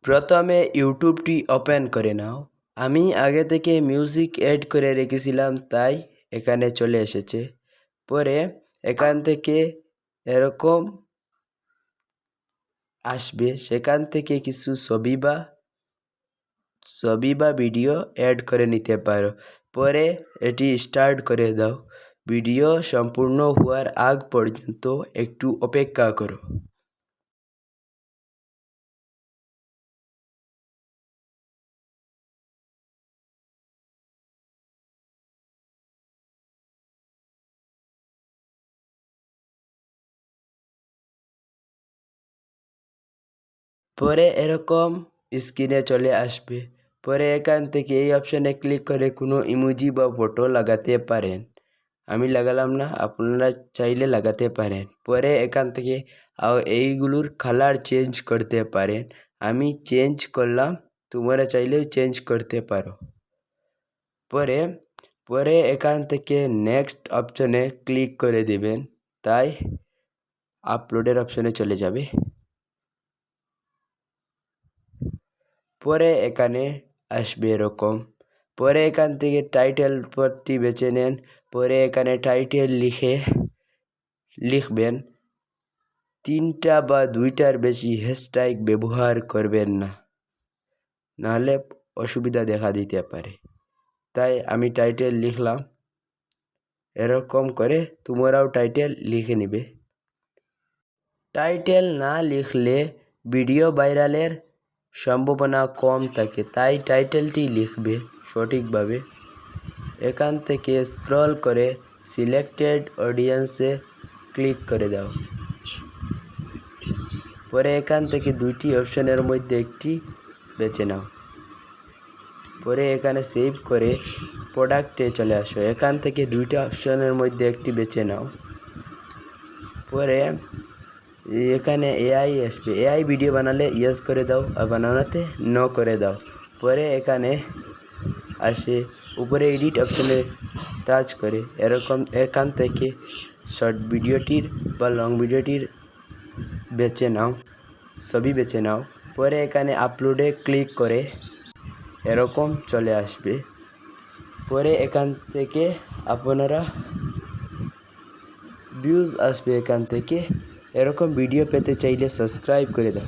প্রথমে ইউটিউবটি ওপেন করে নাও। আমি আগে থেকে মিউজিক অ্যাড করে রেখেছিলাম, তাই এখানে চলে এসেছে। পরে এখান থেকে এরকম আসবে, সেখান থেকে কিছু ছবি বা ভিডিও অ্যাড করে নিতে পারো। পরে এটি স্টার্ট করে দাও। ভিডিও সম্পূর্ণ হওয়ার আগ পর্যন্ত একটু অপেক্ষা করো। পরে এরকম স্ক্রিনে চলে আসবে। পরে এখান থেকে এই অপশানে ক্লিক করে কোনো ইমোজি বা ফটো লাগাতে পারেন। আমি লাগালাম না, আপনারা চাইলে লাগাতে পারেন। পরে এখান থেকে এইগুলোর কালার চেঞ্জ করতে পারেন। আমি চেঞ্জ করলাম, তোমরা চাইলেও চেঞ্জ করতে পারো। পরে এখান থেকে নেক্সট অপশানে ক্লিক করে দিবেন, তাই আপলোডের অপশানে চলে যাবে। পরে এখানে আসবে এরকম। পরে এখান থেকে টাইটেল পদটি বেছে নেন। পরে এখানে টাইটেল লিখবেন। 3টা বা 2টার বেশি হ্যাশট্যাগ ব্যবহার করবেন না, নাহলে অসুবিধা দেখা দিতে পারে। তাই আমি টাইটেল লিখলাম। এরকম করে তোমরাও টাইটেল লিখে নিবে। টাইটেল না লিখলে ভিডিও ভাইরালের সম্ভাবনা কম থাকে, তাই টাইটেলটি লিখবে সঠিকভাবে। এখান থেকে স্ক্রল করে সিলেক্টেড অডিয়েন্সে ক্লিক করে দাও। পরে এখান থেকে 2টি অপশনের মধ্যে একটি বেছে নাও। পরে এখানে সেভ করে প্রোডাক্টে চলে আসো। এখান থেকে 2টা অপশনের মধ্যে একটি বেছে নাও। পরে এখানে এআই আসবে। এআই ভিডিও বানালে ইয়েস করে দাও, আর বানানোতে নো করে দাও। পরে এখানে আসে উপরে এডিট অপশনে টাচ করে এখান থেকে শর্ট ভিডিওটির বা লং ভিডিওটির বেছে নাও, ছবি বেছে নাও। পরে এখানে আপলোডে ক্লিক করে এরকম চলে আসবে। পরে এখান থেকে আপনারা ভিউজ আসবে। এখান থেকে এরকম ভিডিও পেতে চাইলে সাবস্ক্রাইব করে দাও।